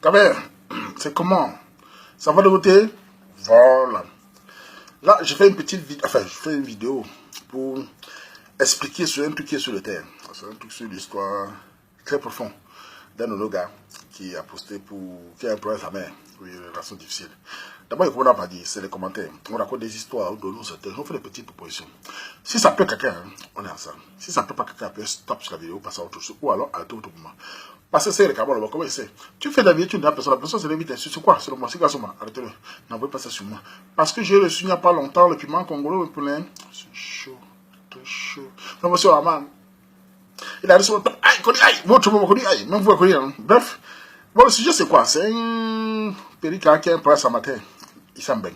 Quand même, c'est comment? Ça va de côté? Voilà. Là, je fais une petite vidéo, enfin, je fais une vidéo pour expliquer sur un truc qui est sur le terre. C'est un truc sur l'histoire très profond d'un de nos gars qui a posté qui a un problème avec sa mère, pour une relation difficile. D'abord, on n'a pas dit, c'est les commentaires. On raconte des histoires, on donne certains, on fait des petites propositions. Si ça plaît quelqu'un, on est ensemble. Si ça ne plaît pas quelqu'un, peut stop sur la vidéo, passer à autre chose, ou alors arrêter autre moment. Parce que c'est le cabal, comment il sait? Tu fais de la vidéo, tu dis à la personne se l'invite sur quoi? Sur moi, c'est quoi sur moi? Arrêtez-le. N'envoyez pas ça sur moi. Parce que j'ai reçu il n'y a pas longtemps le piment congolais, le plein. C'est chaud, très chaud. Non, monsieur Raman. Il a reçu le aïe, connu, aïe, votre mot connu, aïe, même vous connu. Bref, bon, le sujet c'est quoi? C'est un périca qui a un problème ce matin. Il s'en baigne.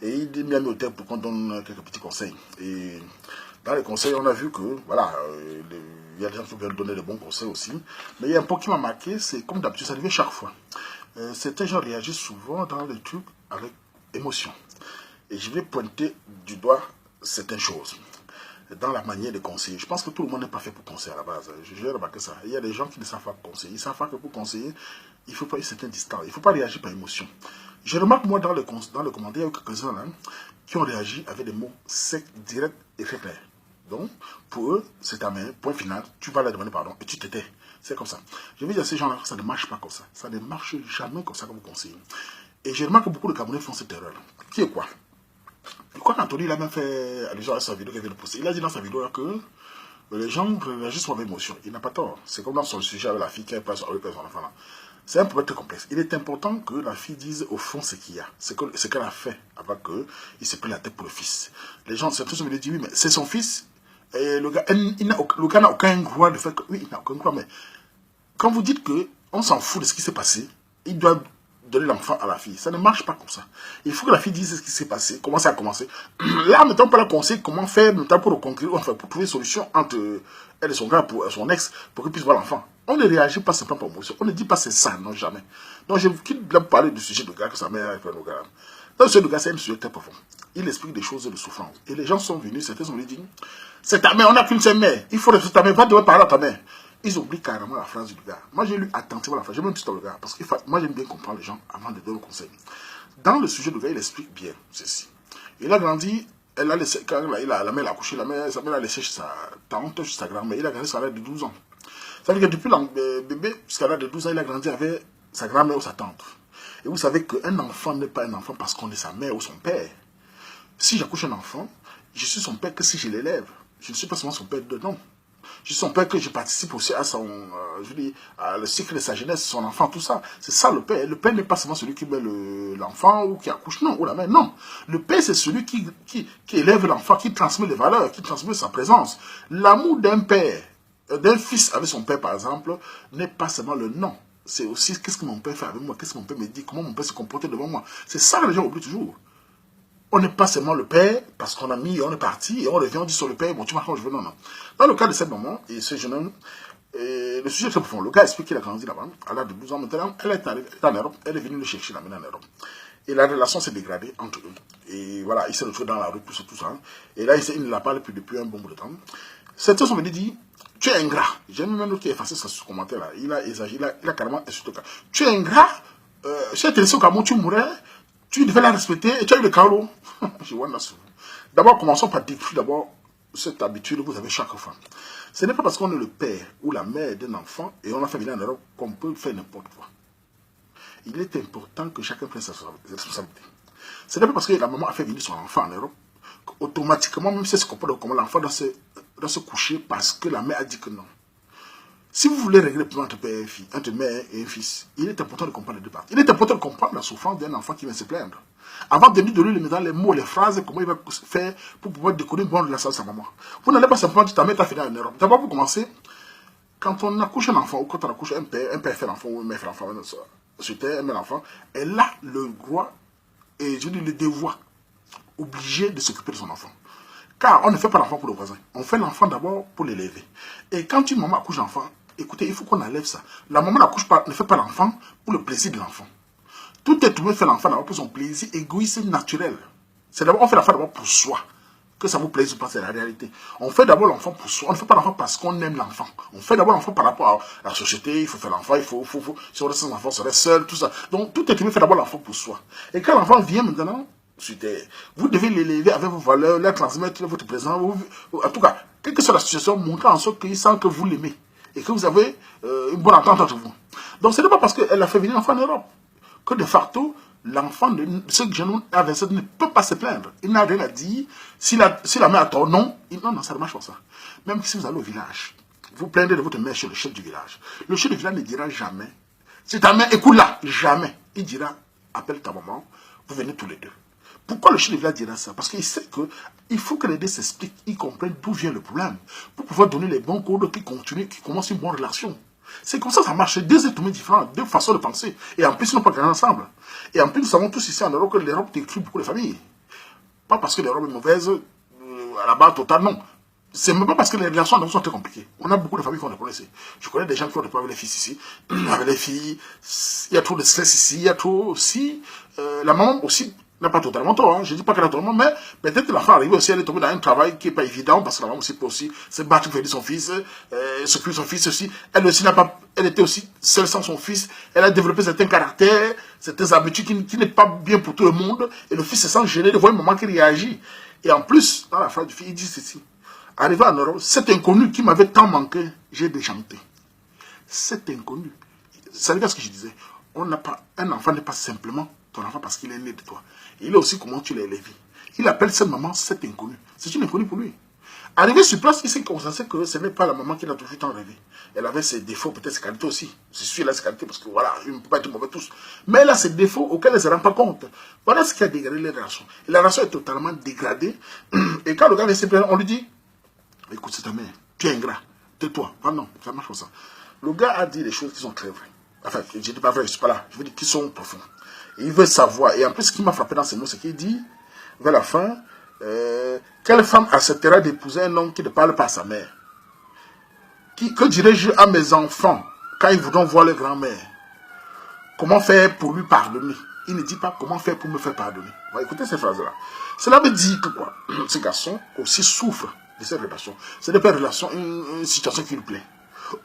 Et il dit bien au terre pour qu'on donne quelques petits conseils. Et dans les conseils, on a vu que, voilà, il y a des gens qui veulent donner de bons conseils aussi. Mais il y a un point qui m'a marqué, c'est comme d'habitude, ça arrive chaque fois. Certains gens réagissent souvent dans les trucs avec émotion. Et je vais pointer du doigt certaines choses dans la manière de conseiller. Je pense que tout le monde n'est pas fait pour conseiller à la base. J'ai remarqué ça. Il y a des gens qui ne savent pas conseiller. Ils savent pas que pour conseiller, il faut pas une certaine distance. Il ne faut pas réagir par émotion. Je remarque, moi, dans le commentaire, il y a eu quelques-uns là qui ont réagi avec des mots secs, directs et très clairs. Donc, pour eux, c'est ta main, point final, tu vas leur demander pardon et tu t'étais. C'est comme ça. Je veux dire à ces gens-là, ça ne marche pas comme ça. Ça ne marche jamais comme ça que vous conseillez. Et je remarque que beaucoup de Camerounais font cette erreur-là. Qui est quoi? Je crois qu'Anthony, il a même fait allusion à sa vidéo qu'il vient de poster. Il a dit dans sa vidéo là que les gens réagissent avec émotion. Il n'a pas tort. C'est comme dans son sujet avec la fille qui a son enfant là. C'est un problème très complexe. Il est important que la fille dise au fond ce qu'il y a. Ce qu'elle a fait avant qu'il se prenne la tête pour le fils. Les gens, certains se me disent, oui, mais c'est son fils. Et le gars n'a aucun droit de faire que... Oui, il n'a aucun droit, mais quand vous dites qu'on s'en fout de ce qui s'est passé, il doit donner l'enfant à la fille. Ça ne marche pas comme ça. Il faut que la fille dise ce qui s'est passé, comment ça a commencé. Là, maintenant, on peut la conseiller comment faire, notamment pour le conquérir, enfin, pour trouver une solution entre elle et son gars, pour son ex, pour qu'il puisse voir l'enfant. On ne réagit pas simplement par émotion. On ne dit pas c'est ça, non, jamais. Donc, je quitte de parler du sujet de gars que sa mère a fait au gars. Dans le sujet de gars, c'est un sujet très profond. Il explique des choses de souffrance. Et les gens sont venus, certains ont dit, c'est ta mère, on n'a qu'une seule mère. Il faut respecter ta mère, va devoir parler à ta mère. Ils oublient carrément la phrase du gars. Moi, j'ai lu attentivement la phrase. J'ai même dit dans le gars. Parce que moi, j'aime bien comprendre les gens avant de donner le conseil. Dans le sujet du gars, il explique bien ceci. Il a grandi, elle a laissé, quand la mère l'a couché, sa mère l'a laissé chez sa tante, chez sa grand-mère. Il a grandi jusqu'à l'âge de 12 ans. Ça veut dire que depuis le bébé jusqu'à l'âge de 12 ans, il a grandi avec sa grand-mère ou sa tante. Et vous savez qu'un enfant n'est pas un enfant parce qu'on est sa mère ou son père. Si j'accouche un enfant, je suis son père que si je l'élève. Je ne suis pas seulement son père de nom. Je suis son père que je participe aussi à son, à le cycle de sa jeunesse, son enfant, tout ça. C'est ça le père. Le père n'est pas seulement celui qui met l'enfant ou qui accouche, non, ou la mère, non. Le père, c'est celui qui élève l'enfant, qui transmet les valeurs, qui transmet sa présence. L'amour d'un père, d'un fils avec son père, par exemple, n'est pas seulement le nom. C'est aussi qu'est-ce que mon père fait avec moi, qu'est-ce que mon père me dit, comment mon père se comporte devant moi. C'est ça que les gens oublient toujours. On n'est pas seulement le père, parce qu'on a mis, on est parti, et on revient, on dit sur le père, bon, tu m'as quand je veux, non, non. Dans le cas de cette maman, et ce jeune homme, le sujet est très profond. Le gars explique qu'il a grandi là-bas, à l'âge de 12 ans, maintenant, elle est en Europe, elle est venue le chercher là, maintenant en Europe. Et la relation s'est dégradée entre eux. Et voilà, il s'est retrouvé dans la rue, tout ça. Et là, il ne l'a pas plus depuis un bon bout de temps. Certains sont venus dire, tu es ingrat. J'ai même un autre qui a effacé ce commentaire-là. Il a exagéré, il a carrément insulté le cas. Tu es ingrat, si tu es laissé au Cameroun, tu mourrais. Tu devais la respecter et tu as eu le carreau. D'abord, commençons par décrire d'abord cette habitude que vous avez chaque fois. Ce n'est pas parce qu'on est le père ou la mère d'un enfant et on a fait venir en Europe qu'on peut faire n'importe quoi. Il est important que chacun prenne sa responsabilité. Ce n'est pas parce que la maman a fait venir son enfant en Europe qu'automatiquement, même si elle se comporte comme l'enfant doit se coucher parce que la mère a dit que non. Si vous voulez régler le problème entre père et fille, entre mère et un fils, il est important de comprendre les deux parties. Il est important de comprendre la souffrance d'un enfant qui vient se plaindre. Avant de lui donner les mots, les phrases, comment il va faire pour pouvoir décoder une bonne relation avec sa maman. Vous n'allez pas simplement dire ta mère t'a fait en Europe. D'abord, pour commencer, quand on accouche un enfant ou quand on accouche un père fait l'enfant ou une mère fait l'enfant, sur terre, un mère l'enfant, elle a le droit et je dis le devoir obligé de s'occuper de son enfant. Car on ne fait pas l'enfant pour le voisin. On fait l'enfant d'abord pour l'élever. Et quand une maman accouche l'enfant, écoutez, il faut qu'on enlève ça. La maman ne fait pas l'enfant pour le plaisir de l'enfant. Tout être humain fait l'enfant d'abord pour son plaisir égoïste et naturel. C'est d'abord, on fait l'enfant d'abord pour soi. Que ça vous plaise ou pas, c'est la réalité. On fait d'abord l'enfant pour soi. On ne fait pas l'enfant parce qu'on aime l'enfant. On fait d'abord l'enfant par rapport à la société. Il faut faire l'enfant, si on reste sans enfant, on serait seul, tout ça. Donc, tout est humain fait d'abord l'enfant pour soi. Et quand l'enfant vient maintenant, vous devez l'élever avec vos valeurs, leur transmettre votre présence. En tout cas, quelle que soit la situation, montrer en sorte qu'il sent que vous l'aimez. Et que vous avez une bonne entente entre vous. Donc, ce n'est pas parce qu'elle a fait venir l'enfant en Europe que de facto, l'enfant de ce jeune à 27 ne peut pas se plaindre. Il n'a rien à dire. Si la mère a tort, non. Non, ça ne marche pas ça. Même si vous allez au village, vous plaignez de votre mère chez le chef du village. Le chef du village ne dira jamais, si ta mère écoute là, jamais. Il dira, appelle ta maman, vous venez tous les deux. Pourquoi le chef du village dira ça? Parce qu'il sait qu'il faut que les deux s'expliquent, ils comprennent d'où vient le problème, pour pouvoir donner les bons codes qui continuent, qui commencent une bonne relation. C'est comme ça que ça marche. Deux êtres humains différents, deux façons de penser. Et en plus, ils n'ont pas gagné ensemble. Et en plus, nous savons tous ici en Europe que l'Europe détruit beaucoup de familles. Pas parce que l'Europe est mauvaise, à la base totale, non. C'est même pas parce que les relations en Europe sont très compliquées. On a beaucoup de familles qui ont des problèmes ici. Je connais des gens qui ont des problèmes avec les fils ici. Avec les filles, il y a trop de stress ici, il y a trop aussi. La maman aussi n'a pas totalement tort, hein. Je ne dis pas qu'elle a totalement, mais peut-être que l'enfant arrive aussi, elle est tombée dans un travail qui n'est pas évident, parce que la maman aussi peut aussi se battre pour aider son fils, s'occuper de son fils aussi. Elle aussi n'a pas, elle était aussi seule sans son fils, elle a développé certains caractères, certaines habitudes qui n'est pas bien pour tout le monde, et le fils se sent gêné de voir une maman qui réagit. Et en plus, dans la phrase du fils, il dit ceci. Arrivé en Europe, cet inconnu qui m'avait tant manqué, j'ai déchanté. Cet inconnu, ça veut dire ce que je disais, un enfant n'est pas simplement ton enfant parce qu'il est né de toi. Il est aussi comment tu l'as élevé. Il appelle cette maman cet inconnu. C'est une inconnue pour lui. Arrivé sur place, il s'est consciencié que ce n'est pas la maman qui l'a toujours tant rêvé. Elle avait ses défauts, peut-être ses qualités aussi. C'est sûr, elle a ses qualités parce que voilà, il ne peut pas être mauvais tous. Mais elle a ses défauts auxquels elle ne se rend pas compte. Voilà ce qui a dégradé les relations. Et la relation est totalement dégradée. Et quand le gars vient se plaindre, on lui dit, écoute, c'est ta mère, tu es ingrat, tais-toi. Ah non, ça marche comme ça. Le gars a dit des choses qui sont très vraies. Enfin, je ne dis pas vrai, je ne suis pas là. Je veux dire qui sont profonds. Et il veut savoir. Et en plus, ce qui m'a frappé dans ces mots, c'est qu'il dit, vers la fin, quelle femme acceptera d'épouser un homme qui ne parle pas à sa mère? Que dirais-je à mes enfants quand ils voudront voir leur grand-mère? Comment faire pour lui pardonner? Il ne dit pas comment faire pour me faire pardonner. Écoutez ces phrases-là. Cela veut dire que quoi? Ces garçons aussi souffrent de cette relation. Ce n'est pas une relation, une situation qui lui plaît.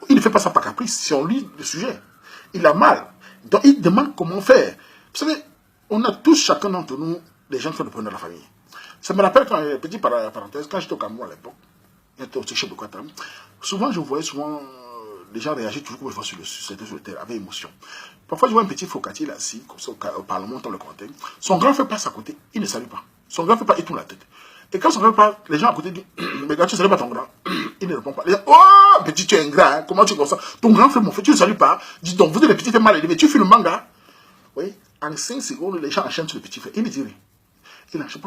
Il ne fait pas ça par caprice, si on lit le sujet. Il a mal. Donc il demande comment faire. Vous savez, on a tous, chacun d'entre nous, des gens qui ont le problème de la famille. Ça me rappelle, petite parenthèse, quand j'étais au Cameroun à l'époque, j'étais au chez Bokata, souvent je voyais les gens réagir toujours comme une fois sur le terre, avec émotion. Parfois je vois un petit focatier là, assis, comme ça, au Parlement, dans le commentaire. Son grand frère passe à côté, il ne salue pas. Son grand frère passe, il tourne la tête. Et quand son grand frère passe, les gens à côté disent, mais gars, tu ne salues pas ton grand. Il ne répond pas. Ils disent, oh, petit, tu es ingrat, hein, comment tu es comme ça? Ton grand frère, mon frère, tu ne salues pas. Dis donc, vous êtes les petits, t'es mal élevé, tu fais le manga. Oui, en 5 secondes, les gens enchaînent sur le petit frère. Il ne dit rien. Il enchaîne,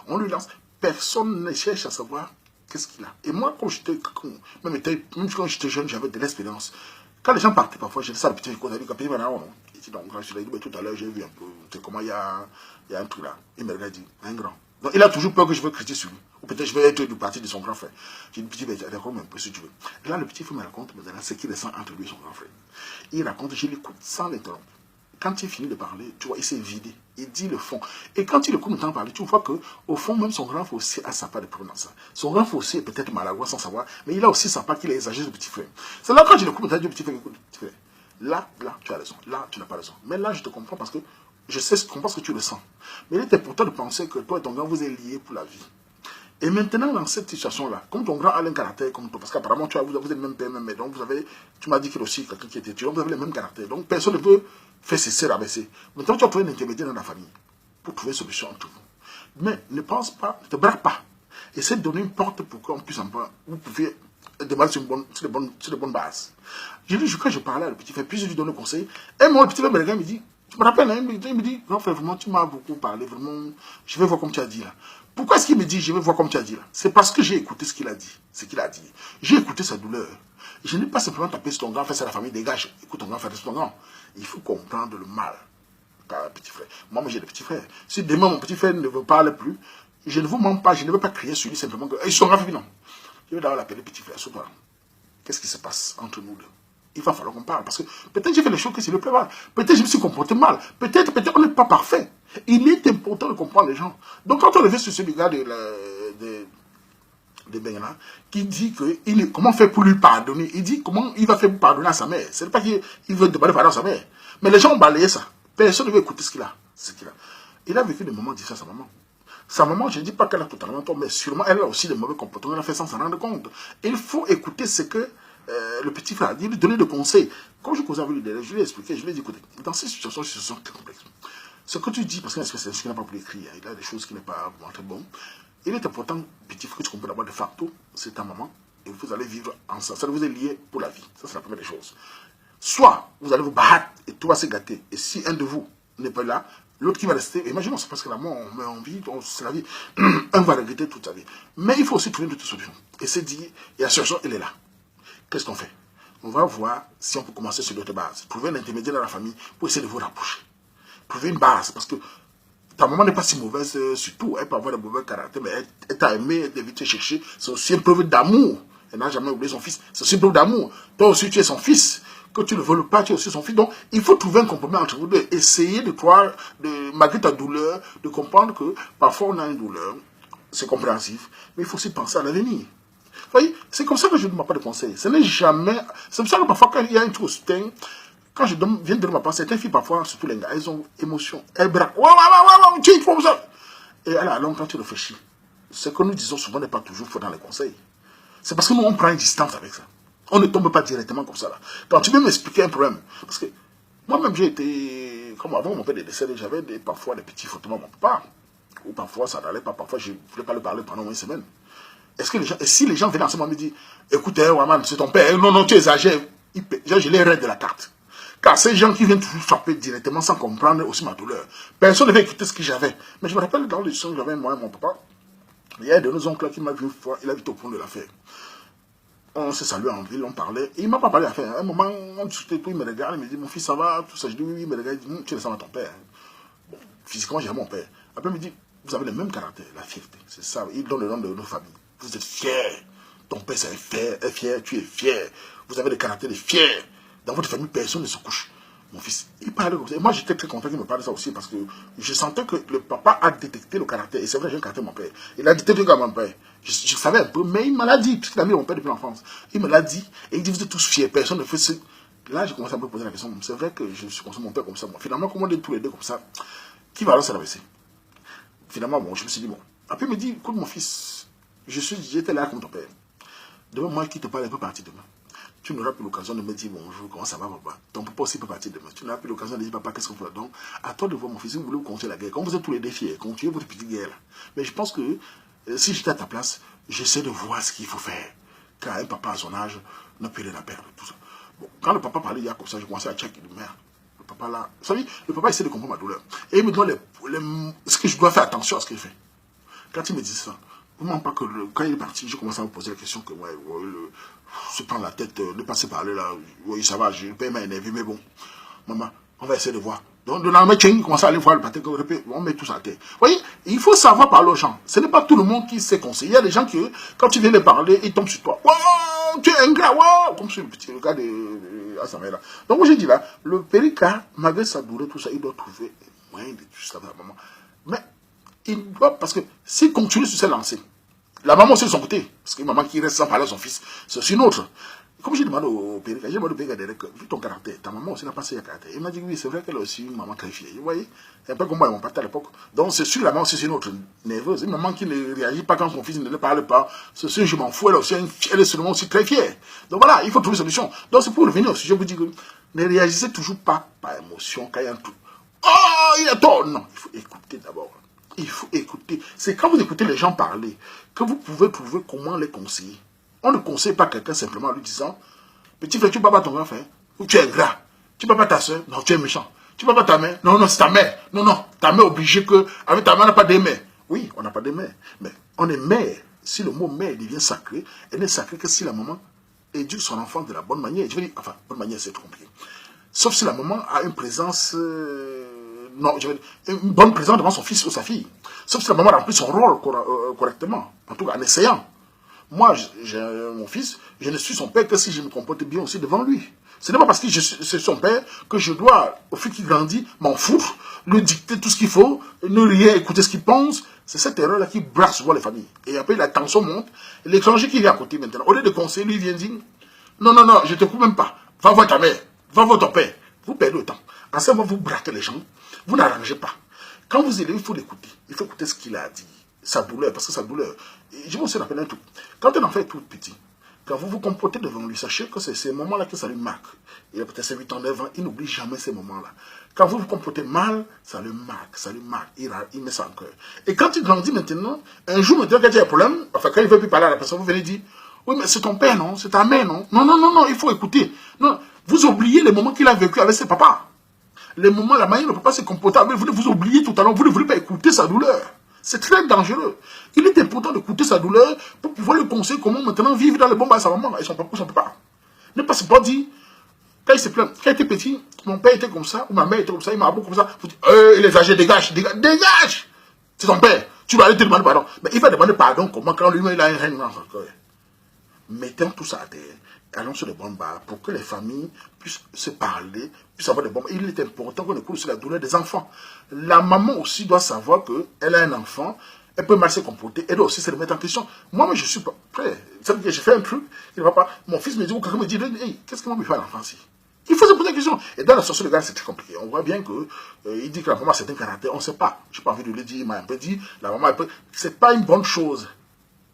on lui lance. Personne ne cherche à savoir qu'est-ce qu'il a. Et moi, quand quand j'étais jeune, j'avais de l'expérience. Quand les gens partaient parfois, j'ai dit ça, le petit frère, il dit, donc, je l'ai dit, tout à l'heure, j'ai vu un peu, comment il y a un truc là. Il me regarde, dit, un grand. Donc, il a toujours peur que je veux critiquer sur lui. Ou peut-être je vais être du parti de son grand frère. J'ai dit, petit frère, raconte un peu si tu veux. Et là, le petit frère me raconte maintenant ce qui ressent entre lui et son grand frère. Il raconte, je l'écoute sans l'interrompre. Quand il finit de parler, tu vois, il s'est vidé. Il dit le fond. Et quand il écoute le temps parler, tu vois qu'au fond, même son grand frère aussi a sa part de problème dans ça. Son grand frère aussi est peut-être maladroit sans savoir, mais il a aussi sa part qu'il a exagéré du petit frère. C'est là quand je l'écoute, le petit frère, écoute, petit frère. Là, tu as raison. Là, tu n'as pas raison. Mais là, je te comprends parce que je comprends ce que tu ressens. Mais il était important de penser que toi et ton grand, vous êtes liés pour la vie. Et maintenant, dans cette situation-là, comme ton grand a un caractère comme toi, parce qu'apparemment, vous êtes le même père, même mère, donc tu m'as dit qu'il y a aussi quelqu'un qui était étudiant, vous avez le même caractère. Donc, personne ne veut faire cesser rabaisser. Maintenant, tu as trouvé un intermédiaire dans la famille pour trouver une solution entre vous. Mais ne pense pas, ne te braque pas. Essaie de donner une porte pour qu'on puisse en parler. Vous pouvez démarrer sur de bonnes bases. Quand je parlais à le petit frère, puis je lui donne le conseil. Et moi, le petit frère me regarde, il me dit, tu me rappelles, hein, il me dit, grand frère, vraiment, tu m'as beaucoup parlé, vraiment, je vais voir comme tu as dit là. Pourquoi est-ce qu'il me dit, je vais voir comme tu as dit là? C'est parce que j'ai écouté ce qu'il a dit. J'ai écouté sa douleur. Je n'ai pas simplement tapé sur ton grand frère, c'est la famille, dégage. Écoute ton grand frère, c'est ton grand. Il faut comprendre le mal. Petit frère. Moi, j'ai des petits frères. Si demain mon petit frère ne veut pas parler plus, je ne vous mens pas, je ne veux pas crier sur lui simplement que. Ils sont graves, non. Je vais d'abord l'appeler petit frère. Qu'est-ce qui se passe entre nous deux? Il va falloir qu'on parle. Parce que peut-être j'ai fait les choses qui se lui plaisent mal. Peut-être je me suis comporté mal. Peut-être on n'est pas parfait. Il est important de comprendre les gens. Donc, quand on revient sur ce gars de Bengala, qui dit que comment faire pour lui pardonner, il dit comment il va faire pour pardonner à sa mère. Ce n'est pas qu'il veut demander pardon à sa mère. Mais les gens ont balayé ça. Personne ne veut écouter ce qu'il a. Il a vécu des moments difficiles à sa maman. Sa maman, je ne dis pas qu'elle a totalement tort, mais sûrement elle a aussi des mauvais comportements. Elle a fait sans s'en rendre compte. Il faut écouter ce que le petit frère a dit, lui donner des conseils. Quand je causais avec lui, je lui ai expliqué, je lui ai dit, écoutez, dans ces situations très complexes, ce que tu dis, parce que c'est ce qu'il n'a pas pu écrire, il a des choses qui n'est pas vraiment très bon. Il est important, petit frère, que tu comprennes d'abord de facto, c'est ta maman, et vous allez vivre ensemble. Ça vous est lié pour la vie. Ça, c'est la première des choses. Soit vous allez vous battre et tout va se gâter. Et si un de vous n'est pas là, l'autre qui va rester, imaginons, c'est parce que la mort, on met en vie, c'est la vie, un va regretter toute sa vie. Mais il faut aussi trouver une autre solution. Et c'est dit, et la solution, elle est là. Qu'est-ce qu'on fait? On va voir si on peut commencer sur d'autres bases. Trouver un intermédiaire dans la famille pour essayer de vous rapprocher. Trouver une base, parce que ta maman n'est pas si mauvaise, surtout, elle peut avoir de mauvais caractère, mais elle t'a aimé, elle devait te chercher. C'est aussi une preuve d'amour. Elle n'a jamais oublié son fils. C'est aussi une preuve d'amour. Toi aussi, tu es son fils. Que tu ne le veux pas, tu es aussi son fils. Donc, il faut trouver un compromis entre vous deux. Essayer de croire, malgré ta douleur, de comprendre que parfois on a une douleur. C'est compréhensif. Mais il faut aussi penser à l'avenir. Vous voyez, c'est comme ça que je ne demande pas de conseils. Ce n'est jamais... C'est pour ça que parfois, quand il y a une chose, quand je viens de donner ma part, certaines filles, parfois, surtout les gars, elles ont émotion. Elles braquent. Ouais, tu es comme ça. Et alors, quand tu réfléchis, ce que nous disons souvent n'est pas toujours faux dans les conseils. C'est parce que nous, on prend une distance avec ça. On ne tombe pas directement comme ça là. Quand tu veux m'expliquer un problème, parce que moi-même j'ai été, comme avant mon père est décédé, j'avais parfois des petits frottements à mon papa, ou parfois ça n'allait pas, parfois je ne voulais pas le parler pendant une semaine. Est-ce que les gens, et si les gens venaient en ce moment me disent, écoute, Waman, c'est ton père, non, tu exagères, je les raide de la carte. Car ces gens qui viennent toujours frapper directement sans comprendre aussi ma douleur, personne ne veut écouter ce que j'avais. Mais je me rappelle dans les que j'avais moi et mon papa, il y a un de nos oncles qui m'a vu une fois, il a vu au point de l'affaire. On s'est salué en ville, on parlait, et il ne m'a pas parlé à faire. À un moment, on discutait, il me regarde, il me dit, mon fils, ça va, tout ça. Je dis, oui, il me regarde, il dit, tu ressembles à ton père. Bon, physiquement, j'ai mon père. Après, il me dit, vous avez le même caractère, la fierté. C'est ça, il donne le nom de nos familles. Vous êtes fiers. Ton père, c'est fier, tu es fier. Vous avez le caractère de fier. Dans votre famille, personne ne se couche. Mon fils, il parlait comme ça. Et moi, j'étais très content qu'il me parle de ça aussi parce que je sentais que le papa a détecté le caractère. Et c'est vrai, j'ai un caractère de mon père. Il a détecté comme mon père. Je savais un peu, mais il me l'a dit, puisqu'il a mis mon père depuis l'enfance. Il me l'a dit, et il dit, vous êtes tous fiers, personne ne fait ce... Là, j'ai commencé à me poser la question, c'est vrai que je suis comme ça, mon père comme ça. Bon, finalement, comment on est tous les deux comme ça? Qui va alors s'adresser? Finalement, bon, je me suis dit, bon. Après, il me dit, écoute, mon fils, j'étais là comme ton père. Demain, moi qui te parle, il peut partir demain. Tu n'auras plus l'occasion de me dire bonjour, comment ça va, papa? Ton papa aussi peut partir demain. Tu n'auras plus l'occasion de dire, papa, qu'est-ce qu'on fait? Donc, à toi de voir, mon fils, si vous voulez vous continuer la guerre. Quand vous êtes tous les deux fiers, continuez votre petite guerre là. Mais je pense que si j'étais à ta place, j'essaie de voir ce qu'il faut faire. Car un papa à son âge n'a plus rien à perdre. Tout ça. Bon, quand le papa parlait il y a comme ça, je commençais à checker de merde. Le papa là, vous savez, le papa essaie de comprendre ma douleur. Et il me donne ce que je dois faire attention à ce qu'il fait. Quand il me dit ça, vraiment pas que quand il est parti, je commence à me poser la question que se prendre la tête, ne pas se parler là, oui ça va, je ne peux pas m'énerver, mais bon, maman, on va essayer de voir. Donc, dans le il commence à aller voir le patin, on met tout ça à terre. Vous voyez, il faut savoir parler aux gens. Ce n'est pas tout le monde qui sait conseiller. Il y a des gens qui, quand tu viens les parler, ils tombent sur toi. Wow, tu es ingrat, wow, comme sur le petit gars à sa mère là. Donc, moi j'ai dit là, le périca, malgré sa douleur, tout ça, il doit trouver moyen de tout ça à la maman. Mais, il doit, parce que s'il continue sur cette lancée, la maman aussi de son côté, parce qu'une maman qui reste sans parler à son fils, c'est une autre. Comme j'ai demandé au père, j'ai demandé au père Derek, vu ton caractère, ta maman aussi n'a pas ce caractère. Il m'a dit oui, c'est vrai qu'elle a aussi une maman très fière. Vous voyez, c'est un peu comme moi et mon père à l'époque. Donc c'est sûr, la maman aussi c'est une autre nerveuse. Une maman qui ne réagit pas quand son fils ne le parle pas. C'est sûr, je m'en fous, elle est seulement aussi très fière. Donc voilà, il faut trouver une solution. Donc c'est pour revenir au sujet, je vous dis que ne réagissez toujours pas par émotion quand il y a un truc. Oh, il a tort. Non, il faut écouter d'abord. Il faut écouter. C'est quand vous écoutez les gens parler que vous pouvez trouver comment les conseiller. On ne conseille pas quelqu'un simplement en lui disant, petit frère, tu ne peux pas ton grand frère, ou tu es ingrat. Tu ne peux pas ta soeur, non, tu es méchant. Tu ne peux pas ta mère, non, c'est ta mère. Non, ta mère obligée que, avec ta mère, on n'a pas de mère. Oui, on n'a pas de mère. Mais on est mère. Si le mot mère devient sacré, elle n'est sacrée que si la maman éduque son enfant de la bonne manière. Je veux dire, enfin, bonne manière, c'est trop compliqué. Sauf si la maman a une présence, non, je veux dire, une bonne présence devant son fils ou sa fille. Sauf si la maman remplit son rôle correctement. En tout cas, en essayant. Moi, j'ai mon fils, je ne suis son père que si je me comporte bien aussi devant lui. Ce n'est pas parce que c'est son père que je dois, au fil qu'il grandit, m'en foutre, lui dicter tout ce qu'il faut, ne rien écouter ce qu'il pense. C'est cette erreur-là qui brasse souvent les familles. Et après, la tension monte. L'étranger qui est à côté maintenant, au lieu de conseiller, lui vient dire, non, non, non, je ne te coupe même pas. Va voir ta mère, va voir ton père. Vous perdez le temps. En ce moment, vous braquez les gens, vous n'arrangez pas. Quand vous élevez, il faut l'écouter. Il faut écouter ce qu'il a dit. Sa douleur, parce que sa douleur. Je vais aussi rappeler un truc. Quand un enfant est tout petit, quand vous vous comportez devant lui, sachez que c'est ces moments-là que ça lui marque. Il a peut-être 8 ans, 9 ans, il n'oublie jamais ces moments-là. Quand vous vous comportez mal, ça le marque, ça lui marque, il met ça en cœur. Et quand il grandit maintenant, un jour maintenant, quand il y a un problème, enfin quand il ne veut plus parler à la personne, vous venez dire, oui mais c'est ton père, non? C'est ta mère, non? Non, non, non, non, il faut écouter. Non, vous oubliez les moments qu'il a vécu avec ses papas. Les moments, la manière dont le papa s'est comporté avec vous, vous oubliez tout à l'heure, vous ne voulez pas écouter sa douleur. C'est très dangereux. Il est important d'écouter sa douleur pour pouvoir le conseiller comment maintenant vivre dans le bon bas à sa maman et son papa ou son papa. Ne pas se pas dire, quand il se plaint, quand il était petit, mon père était comme ça, ou ma mère était comme ça, il m'a beaucoup comme ça. Vous dites, il est âgé, dégage, dégage, dégage! C'est ton père. Tu dois aller te demander pardon. Mais il va demander pardon comment quand lui-même il a un règne dans son cœur. Mettons tout ça à terre. Allons sur les bons bas pour que les familles puissent se parler, puissent avoir des bons bas. Il est important qu'on écoute sur la douleur des enfants. La maman aussi doit savoir qu'elle a un enfant, elle peut mal se comporter, elle doit aussi se remettre en question. Moi, je suis pas prêt. Ça veut dire que j'ai fait un truc, il ne va pas. Mon fils me dit, ou quelqu'un me dit, hey, qu'est-ce que moi me fait à l'enfant ici? Il faut se poser la question. Et dans la société légale, c'est très compliqué. On voit bien que il dit que la maman a certains caractères, on ne sait pas. Je n'ai pas envie de le dire, il m'a un peu dit, la maman, c'est pas une bonne chose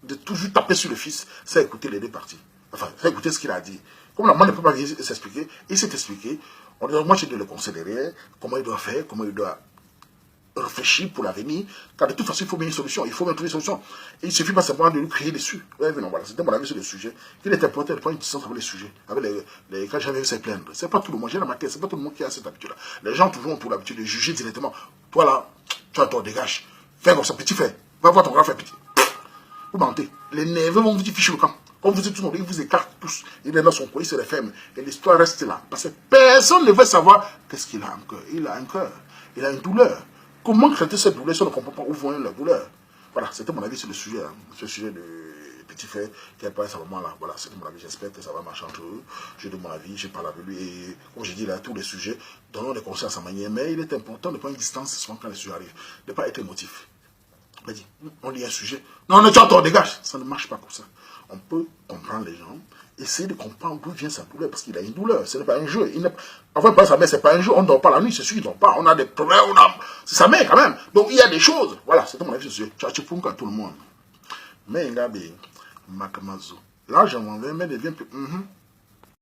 de toujours taper sur le fils, c'est écouter les deux parties. Enfin, c'est écouter ce qu'il a dit. Comme la maman ne peut pas s'expliquer, il s'est expliqué. Moi, je dois le conseiller, comment il doit faire, comment il doit réfléchir pour l'avenir. Car de toute façon, il faut bien une solution. Il faut bien trouver une solution. Et il ne suffit pas simplement de lui crier dessus. Ouais, non, voilà, c'était mon avis sur le sujet. Il est important de prendre une distance avec les sujets. Avec quand j'avais vu se plaindre. C'est pas tout le monde. J'ai remarqué, c'est pas tout le monde qui a cette habitude-là. Les gens toujours ont pour l'habitude de juger directement. Toi là, tu as ton dégage. Fais comme ça, petit frère. Va voir ton grand frère petit. Vous mentez. Les nerveux vont vous dire fichu le camp. Quand vous êtes tous, ils vous écartent tous. Il est dans son coin, il se referme. Et l'histoire reste là. Parce que personne ne veut savoir qu'est-ce qu'il a en cœur. Il a un cœur. Il a une douleur. Comment traiter cette douleur si on ne comprend pas où vont la douleur? Voilà, c'était mon avis sur le sujet. Hein. Ce sujet de petit frère qui a parlé à ce moment-là. Voilà, c'était mon avis. J'espère que ça va marcher entre eux. J'ai de mon avis, j'ai parlé avec lui. Et comme j'ai dit là, tous les sujets, donnons des conseils à sa manière. Mais il est important de prendre une distance souvent quand les sujets arrivent. De ne pas être émotif. On lit un sujet. Non, non, tu entends, dégage. Ça ne marche pas comme ça. On peut comprendre les gens, essayer de comprendre d'où vient sa douleur, parce qu'il a une douleur. Ce n'est pas un jeu. Enfin, pas sa mère, c'est pas un jeu. On ne dort pas la nuit, c'est sûr qu'il ne dort pas. On a des problèmes, c'est sa mère quand même. Donc il y a des choses. Voilà, c'est mon avis sur ce sujet. Tu pour tout le monde. Mais, Ngabi, Makamazo. Là, j'en vais, mais devient plus.